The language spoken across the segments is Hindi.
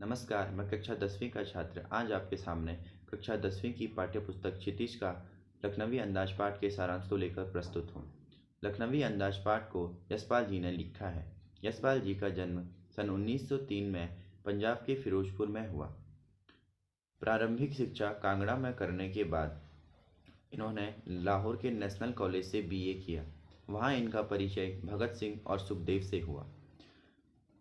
नमस्कार, मैं कक्षा 10वीं का छात्र आज आपके सामने कक्षा 10वीं की पाठ्यपुस्तक क्षितिज का लखनवी अंदाज पाठ के सारांश को लेकर प्रस्तुत हूँ। लखनवी अंदाज पाठ को यशपाल जी ने लिखा है। यशपाल जी का जन्म सन 1903 में पंजाब के फिरोजपुर में हुआ। प्रारंभिक शिक्षा कांगड़ा में करने के बाद इन्होंने लाहौर के नेशनल कॉलेज से बीए किया। वहाँ इनका परिचय भगत सिंह और सुखदेव से हुआ।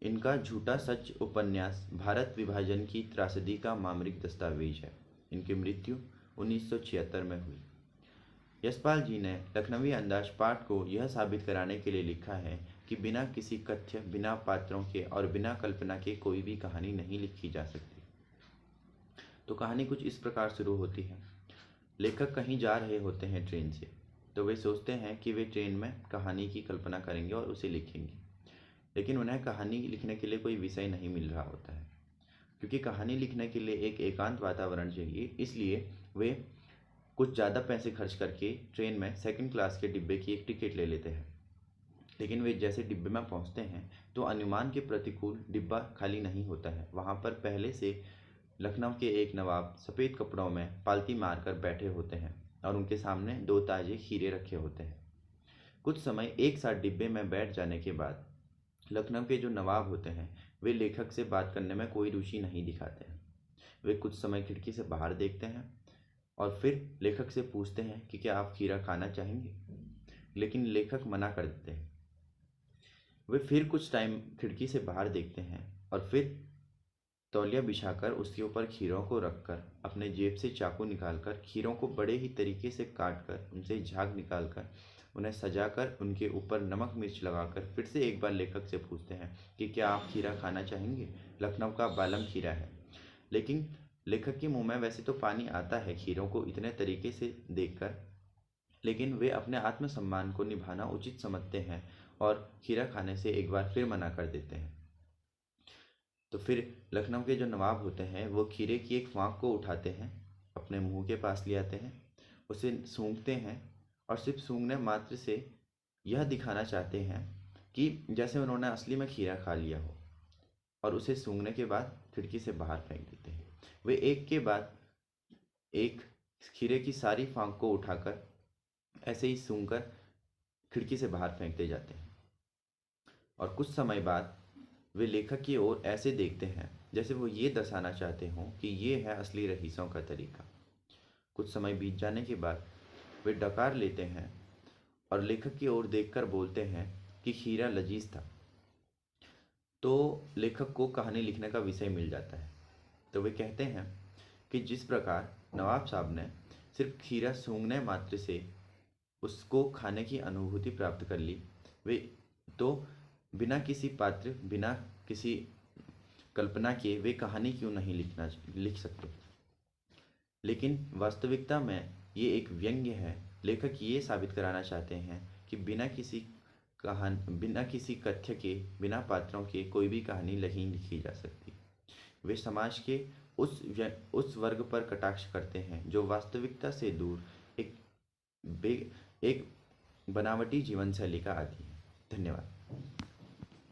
इनका झूठा सच उपन्यास भारत विभाजन की त्रासदी का मामरिक दस्तावेज है। इनकी मृत्यु 1976 में हुई। यशपाल जी ने लखनवी अंदाज पाठ को यह साबित कराने के लिए लिखा है कि बिना किसी कथ्य, बिना पात्रों के और बिना कल्पना के कोई भी कहानी नहीं लिखी जा सकती। तो कहानी कुछ इस प्रकार शुरू होती है। लेखक कहीं जा रहे होते हैं ट्रेन से, तो वे सोचते हैं कि वे ट्रेन में कहानी की कल्पना करेंगे और उसे लिखेंगे, लेकिन उन्हें कहानी लिखने के लिए कोई विषय नहीं मिल रहा होता है। क्योंकि कहानी लिखने के लिए एक एकांत वातावरण चाहिए, इसलिए वे कुछ ज़्यादा पैसे खर्च करके ट्रेन में सेकंड क्लास के डिब्बे की एक टिकट ले लेते हैं। लेकिन वे जैसे डिब्बे में पहुंचते हैं तो अनुमान के प्रतिकूल डिब्बा खाली नहीं होता है। वहां पर पहले से लखनऊ के एक नवाब सफ़ेद कपड़ों में पालती मारकर बैठे होते हैं और उनके सामने 2 ताजे खीरे रखे होते हैं। कुछ समय एक साथ डिब्बे में बैठ जाने के बाद लखनऊ के जो नवाब होते हैं वे लेखक से बात करने में कोई रुचि नहीं दिखाते हैं। वे कुछ समय खिड़की से बाहर देखते हैं और फिर लेखक से पूछते हैं कि क्या आप खीरा खाना चाहेंगे, लेकिन लेखक मना कर देते हैं। वे फिर कुछ टाइम खिड़की से बाहर देखते हैं और फिर तौलिया बिछाकर उसके ऊपर खीरों को रखकर अपने जेब से चाकू निकालकर खीरों को बड़े ही तरीके से काटकर उनसे झाग निकालकर उन्हें सजाकर उनके ऊपर नमक मिर्च लगाकर फिर से एक बार लेखक से पूछते हैं कि क्या आप खीरा खाना चाहेंगे। लखनऊ का बालम खीरा है। लेकिन लेखक के मुंह में वैसे तो पानी आता है खीरों को इतने तरीके से देखकर, लेकिन वे अपने आत्मसम्मान को निभाना उचित समझते हैं और खीरा खाने से एक बार फिर मना कर देते हैं। तो फिर लखनऊ के जो नवाब होते हैं वो खीरे की एक फाँक को उठाते हैं, अपने मुंह के पास ले आते हैं, उसे सूंघते हैं और सिर्फ सूंघने मात्र से यह दिखाना चाहते हैं कि जैसे उन्होंने असली में खीरा खा लिया हो, और उसे सूंघने के बाद खिड़की से बाहर फेंक देते हैं। वे एक के बाद एक खीरे की सारी फाँक को उठाकर ऐसे ही सूंघकर खिड़की से बाहर फेंकते जाते हैं और कुछ समय बाद वे लेखक की ओर ऐसे देखते हैं जैसे वो ये दर्शाना चाहते हों कि ये है असली रईसों का तरीका। कुछ समय बीत जाने के बाद वे डकार लेते हैं और लेखक की ओर देखकर बोलते हैं कि खीरा लजीज था। तो लेखक को कहानी लिखने का विषय मिल जाता है। तो वे कहते हैं कि जिस प्रकार नवाब साहब ने सिर्फ खीरा सूंघने मात्र से उसको खाने की अनुभूति प्राप्त कर ली, वे तो बिना किसी पात्र, बिना किसी कल्पना के वे कहानी क्यों नहीं लिख सकते। लेकिन वास्तविकता में ये एक व्यंग्य है। लेखक ये साबित कराना चाहते हैं कि बिना किसी कथ्य के, बिना पात्रों के कोई भी कहानी नहीं लिखी जा सकती। वे समाज के उस वर्ग पर कटाक्ष करते हैं जो वास्तविकता से दूर एक बनावटी जीवन शैली का आदी है। धन्यवाद।